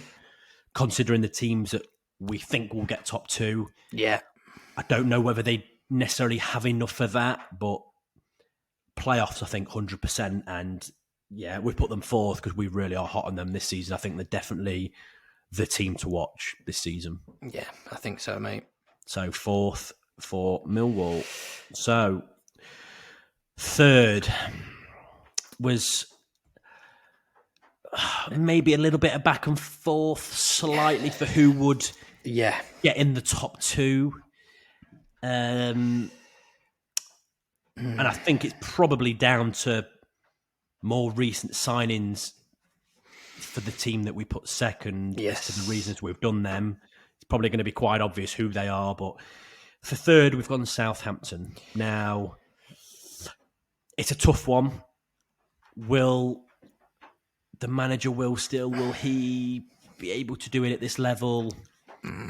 considering the teams that we think will get top two. Yeah. I don't know whether they necessarily have enough for that, but playoffs, I think 100%. And yeah, we put them fourth because we really are hot on them this season. I think they're definitely the team to watch this season. Yeah, I think so, mate. So fourth for Millwall. So third was maybe a little bit of back and forth slightly for who would get in the top two. And I think it's probably down to more recent signings for the team that we put second. Yes. As to the reasons we've done them. It's probably going to be quite obvious who they are. But for third, we've gone Southampton. Now, it's a tough one. Will he be able to do it at this level?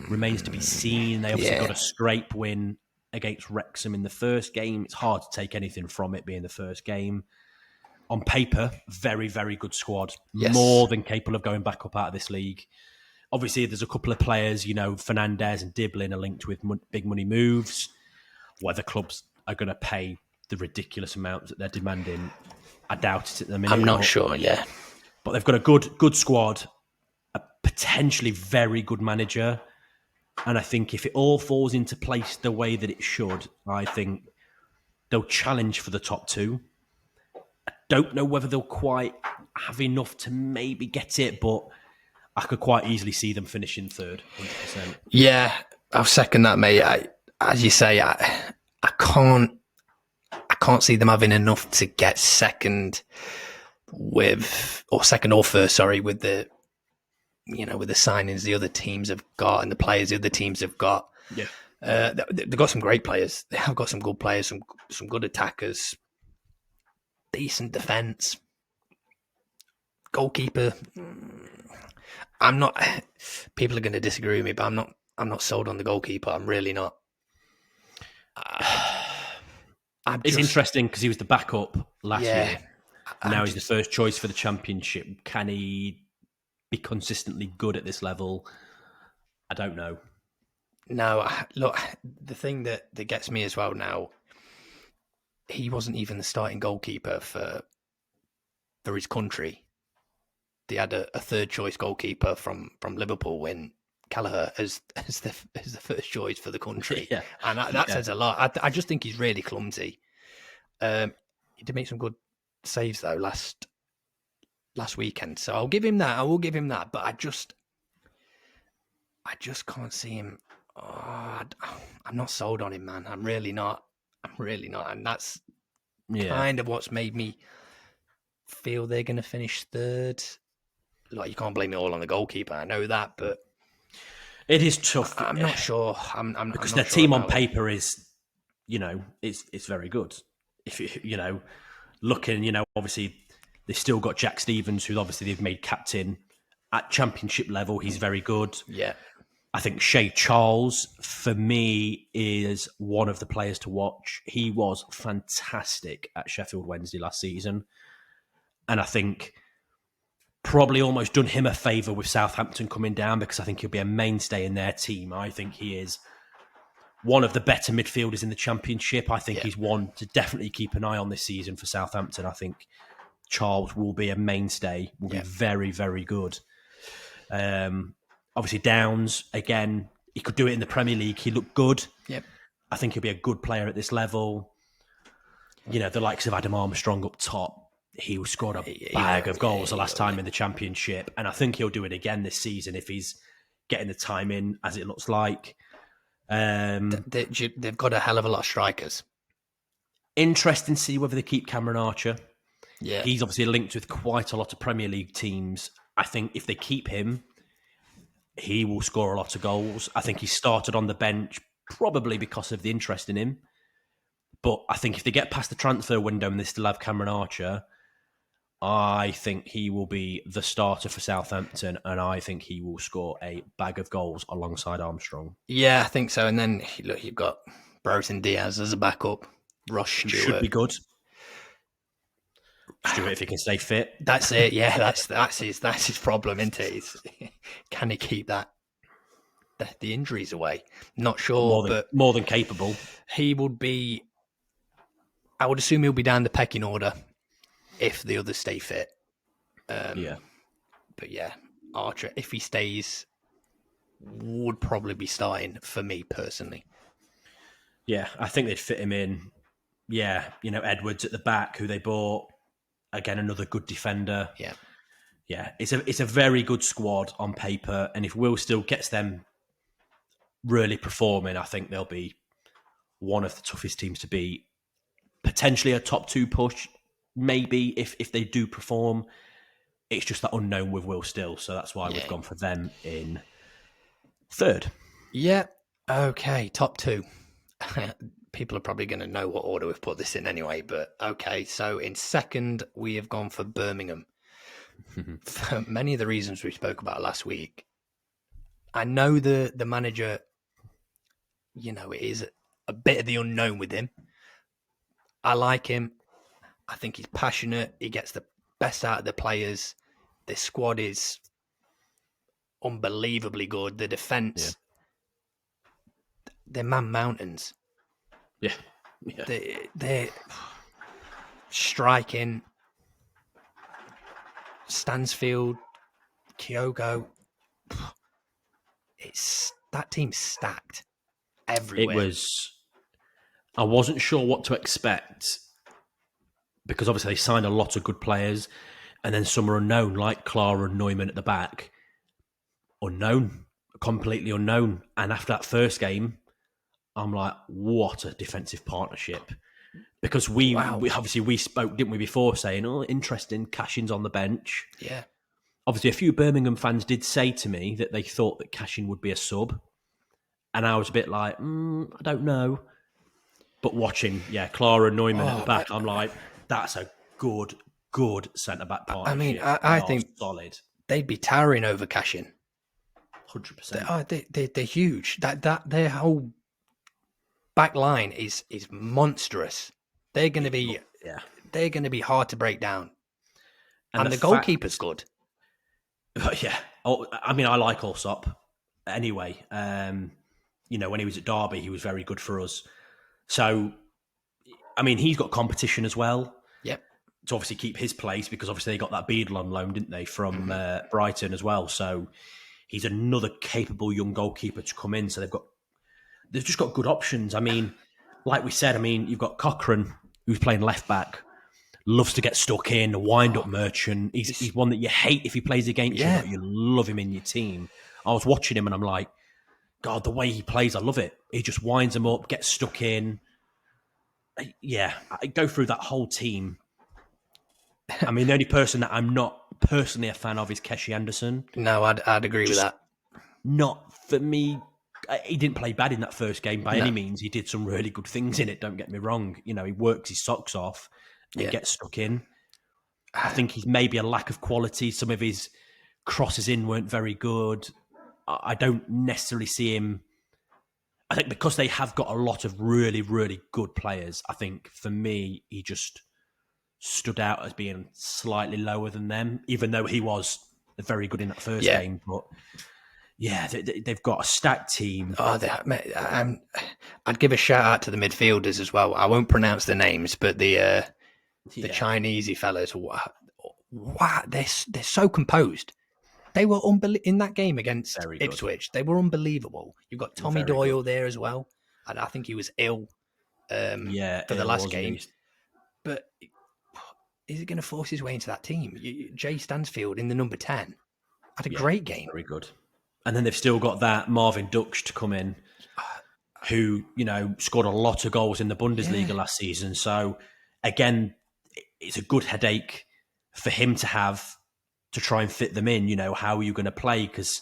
Remains to be seen. They obviously got a scrape win against Wrexham in the first game. It's hard to take anything from it being the first game. On paper, very, very good squad. Yes. More than capable of going back up out of this league. Obviously, there's a couple of players, Fernandez and Diblin are linked with big money moves. Whether clubs are going to pay the ridiculous amounts that they're demanding, I doubt it at the minute. I'm not sure, yeah. But they've got a good squad, a potentially very good manager. And I think if it all falls into place the way that it should, I think they'll challenge for the top two. I don't know whether they'll quite have enough to maybe get it, but I could quite easily see them finishing third, 100%. Yeah, I'll second that, mate. As you say, I can't see them having enough to get second or first, with the with the signings the other teams have got and the players the other teams have got. Yeah, they've got some great players. They have got some good players, some good attackers, decent defence, goalkeeper. I'm not. People are going to disagree with me, but I'm not sold on the goalkeeper. I'm really not. It's interesting because he was the backup last year. Now he's the first choice for the Championship. Can he be consistently good at this level? I don't know. No, look, the thing that gets me as well now, he wasn't even the starting goalkeeper for his country. They had a third choice goalkeeper from Liverpool when Kelleher as the first choice for the country. Yeah. And that says a lot. I just think he's really clumsy. He did make some good saves though last weekend, so I'll give him that. I will give him that, but I just can't see him. I'm not sold on him, man. I'm really not, and that's kind of what's made me feel they're going to finish third. like you can't blame it all on the goalkeeper. I know that, but It is tough I'm not sure. I'm because their not sure team on about it. paper is, it's very good. If looking, obviously they've still got Jack Stevens, who obviously they've made captain at championship level. He's very good. Yeah, I think Shea Charles, for me, is one of the players to watch. He was fantastic at Sheffield Wednesday last season. And I think probably almost done him a favour with Southampton coming down because I think he'll be a mainstay in their team. I think he is one of the better midfielders in the Championship. I think yeah, he's one to definitely keep an eye on this season for Southampton. I think Charles will be a mainstay, will be yeah, very, very good. Obviously, Downs, again, he could do it in the Premier League. He looked good. yeah. I think he'll be a good player at this level. The likes of Adam Armstrong up top, he scored a bag of goals the last time in the Championship. And I think he'll do it again this season if he's getting the time in, as it looks like. They've got a hell of a lot of strikers. Interesting to see whether they keep Cameron Archer. Yeah, He's obviously linked with quite a lot of Premier League teams. I think if they keep him, he will score a lot of goals. I think he started on the bench probably because of the interest in him. But I think if they get past the transfer window and they still have Cameron Archer, I think he will be the starter for Southampton, and I think he will score a bag of goals alongside Armstrong. yeah, I think so. And then look, you've got Broden Diaz as a backup. Ross Who Stewart should be good. Stewart, if he can stay fit. That's it. Yeah, that's his problem, isn't it? Can he keep the injuries away? Not sure, but more than capable. he would be. I would assume he'll be down the pecking order if the others stay fit. Yeah. But yeah, Archer, if he stays, would probably be starting for me personally. Yeah, I think they'd fit him in. Yeah, Edwards at the back, who they bought. Again, another good defender. Yeah. Yeah, it's a very good squad on paper, and if Will still gets them really performing, I think they'll be one of the toughest teams to beat. Potentially a top 2 push, maybe if they do perform. It's just that unknown with Will still, so that's why we've gone for them in third. Yeah. Okay. Top 2. People are probably going to know what order we've put this in anyway, but okay. So in second, we have gone for Birmingham. For many of the reasons we spoke about last week. I know the manager, it is a bit of the unknown with him. I like him. I think he's passionate. He gets the best out of the players. The squad is unbelievably good. The defence, they're man mountains. Yeah. They're striking. Stansfield, Kyogo. That team's stacked everywhere. I wasn't sure what to expect because obviously they signed a lot of good players and then some are unknown, like Clara and Neumann at the back. Unknown, completely unknown. And after that first game, I'm like, what a defensive partnership. Because we obviously we spoke, didn't we, before saying, oh, interesting, Cashin's on the bench. Yeah. Obviously, a few Birmingham fans did say to me that they thought that Cashin would be a sub. And I was a bit like, I don't know. But watching, Clara and Neumann at the back, I'm like, that's a good centre-back partnership. I mean, I think solid. They'd be towering over Cashin. 100%. They're huge. That their whole back line is monstrous. They're going to be hard to break down. And the goalkeeper's good. Yeah. Oh, I mean, I like Allsop anyway. When he was at Derby, he was very good for us. So, I mean, he's got competition as well. Yep. To obviously keep his place because obviously they got that Beadle on loan, didn't they, from Brighton as well. So he's another capable young goalkeeper to come in. So they've just got good options. I mean, like we said, you've got Cochrane, who's playing left back, loves to get stuck in, a wind-up merchant. He's one that you hate if he plays against you, but you love him in your team. I was watching him and I'm like, God, the way he plays, I love it. He just winds them up, gets stuck in. Yeah, I go through that whole team. I mean, the only person that I'm not personally a fan of is Keshi Anderson. No, I'd agree with that. Not for me. He didn't play bad in that first game by No. any means. He did some really good things in it. Don't get me wrong. You know, he works his socks off and gets stuck in. I think he's maybe a lack of quality. Some of his crosses in weren't very good. I don't necessarily see him. I think because they have got a lot of really, really good players, I think for me, he just stood out as being slightly lower than them, even though he was very good in that first game. But yeah, they've got a stacked team. Oh, I'd give a shout out to the midfielders as well. I won't pronounce the names, but the Chinesey fellas, wow, they're so composed. They were in that game against Ipswich. They were unbelievable. You've got Tommy Doyle there as well. And I think he was ill for the last game. But is he going to force his way into that team? Jay Stansfield in the number 10 had a great game. Very good. And then they've still got that Marvin Duksch to come in, who, you know, scored a lot of goals in the Bundesliga last season. So, again, it's a good headache for him to have to try and fit them in. You know, how are you going to play? Because,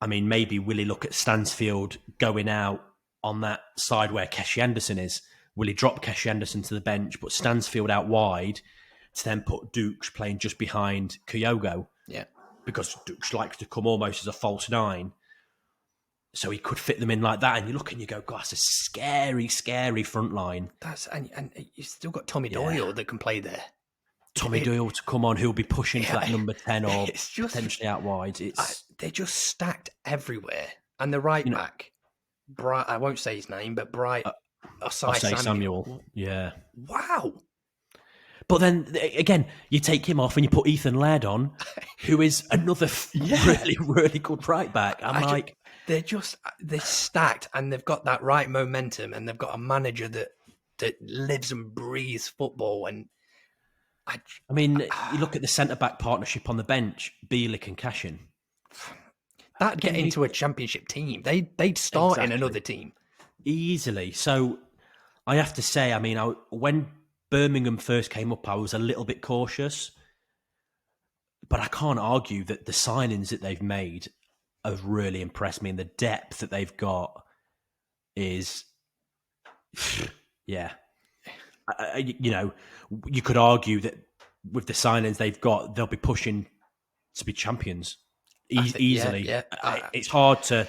I mean, maybe will he look at Stansfield going out on that side where Keshi Anderson is? Will he drop Keshi Anderson to the bench, put Stansfield out wide to then put Duksch playing just behind Kyogo? Yeah. Because Duksch likes to come almost as a false nine. So he could fit them in like that. And you look and you go, God, that's a scary, scary front line. And you've still got Tommy Doyle that can play there. Tommy Doyle to come on, who'll be pushing for that number 10 or potentially out wide. They're just stacked everywhere. And the right back, Bright, I won't say his name, but Bright Osei Samuel. Yeah. Wow. But then, again, you take him off and you put Ethan Laird on, who is another really, really good right back. They're stacked and they've got that right momentum and they've got a manager that lives and breathes football. And I mean, you look at the centre-back partnership on the bench, Bielik and Cashin. That'd get into a championship team. They'd start in another team. Easily. So, I have to say, I mean, when Birmingham first came up, I was a little bit cautious. But I can't argue that the signings that they've made have really impressed me. And the depth that they've got is, yeah. You know, you could argue that with the signings they've got, they'll be pushing to be champions easily. It's hard to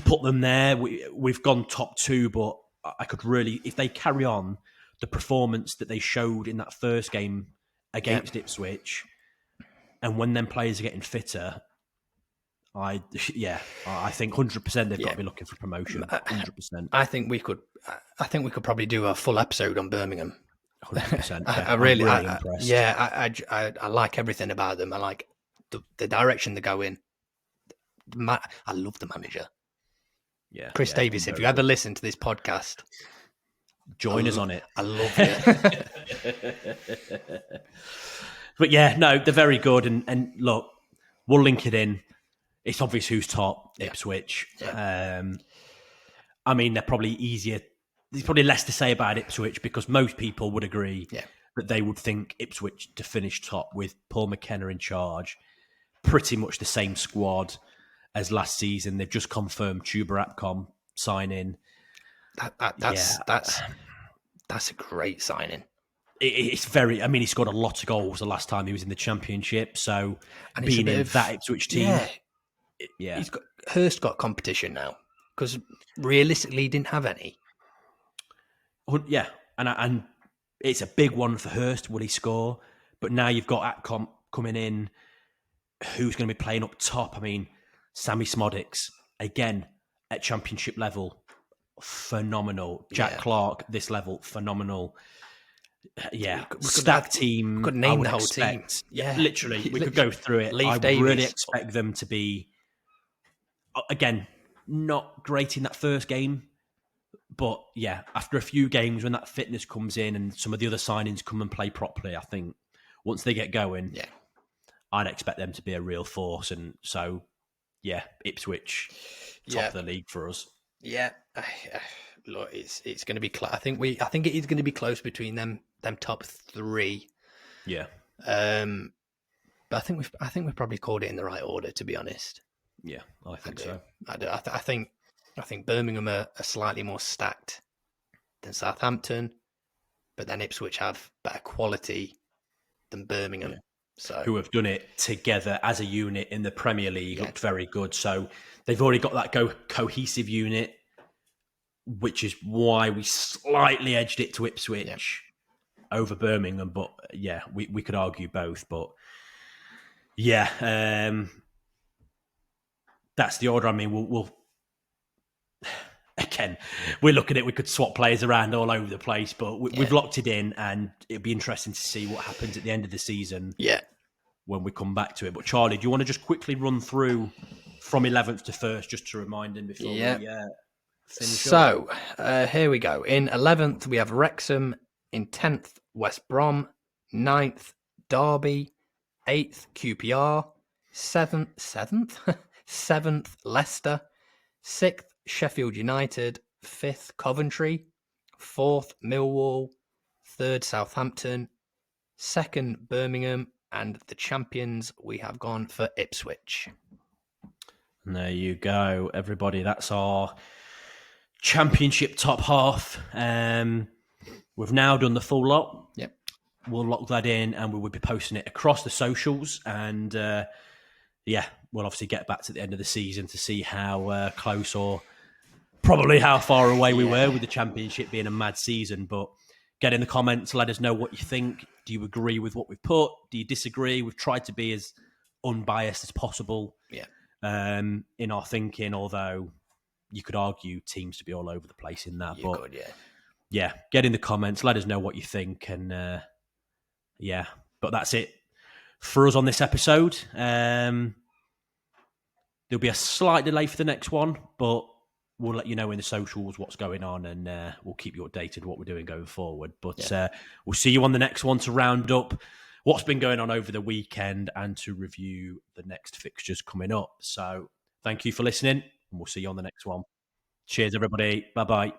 put them there. We've gone top 2, but I could really, if they carry on the performance that they showed in that first game against Ipswich, and when them players are getting fitter, I think 100% they've got to be looking for promotion. 100%. I think we could probably do a full episode on Birmingham. 100%. I'm really impressed. I like everything about them. I like the direction they go in. I love the manager. Yeah, Chris Davies. If you ever listen to this podcast, join us on it. I love it. But yeah, no, they're very good. And look, we'll link it in. It's obvious who's top, Ipswich. Yeah. I mean, they're probably easier. There's probably less to say about Ipswich because most people would agree that they would think Ipswich to finish top with Paul McKenna in charge. Pretty much the same squad as last season. They've just confirmed Chuba Apcom signing. That's a great signing. It's very. I mean, he scored a lot of goals the last time he was in the Championship. So being in that Ipswich team, Hurst got competition now because realistically he didn't have any. Yeah, and it's a big one for Hurst. Will he score? But now you've got Atcom coming in, who's going to be playing up top. I mean, Sammy Smodics again at Championship level, phenomenal. Jack Clark this level, phenomenal. Yeah, stacked team. We could name the whole team. Yeah, literally, we could go through it. I really expect them to be, again, not great in that first game. But yeah, after a few games, when that fitness comes in and some of the other signings come and play properly, I think once they get going, I'd expect them to be a real force. And so, yeah, Ipswich, top of the league for us. Yeah, look, it's going to be. I think it is going to be close between them top 3. Yeah. But I think we've probably called it in the right order, to be honest. Yeah, I think so. I do. I think Birmingham are slightly more stacked than Southampton, but then Ipswich have better quality than Birmingham. Yeah. So who have done it together as a unit in the Premier League looked very good. So they've already got that cohesive unit, which is why we slightly edged it to Ipswich over Birmingham. But yeah, we could argue both. But yeah, that's the order. I mean, we'll again, we're looking at it. We could swap players around all over the place, but we've locked it in, and it'll be interesting to see what happens at the end of the season. Yeah. When we come back to it. But Charlie, do you want to just quickly run through from 11th to 1st, just to remind him before we finish up? So here we go. In 11th, we have Wrexham. In 10th, West Brom. 9th, Derby. 8th, QPR. 7th, Leicester. 6th, Sheffield United. 5th, Coventry. 4th, Millwall. 3rd, Southampton. 2nd, Birmingham. And the champions, we have gone for Ipswich. And there you go, everybody. That's our championship top half. We've now done the full lot. Yep. We'll lock that in, and we will be posting it across the socials. And we'll obviously get back to the end of the season to see how close or probably how far away we were with the championship being a mad season. But get in the comments, let us know what you think. Do you agree with what we've put? Do you disagree? We've tried to be as unbiased as possible in our thinking, although you could argue teams to be all over the place in that. Yeah, get in the comments, let us know what you think. And but that's it for us on this episode. There'll be a slight delay for the next one, but we'll let you know in the socials what's going on, and we'll keep you updated what we're doing going forward. But we'll see you on the next one to round up what's been going on over the weekend and to review the next fixtures coming up. So thank you for listening, and we'll see you on the next one. Cheers, everybody. Bye-bye.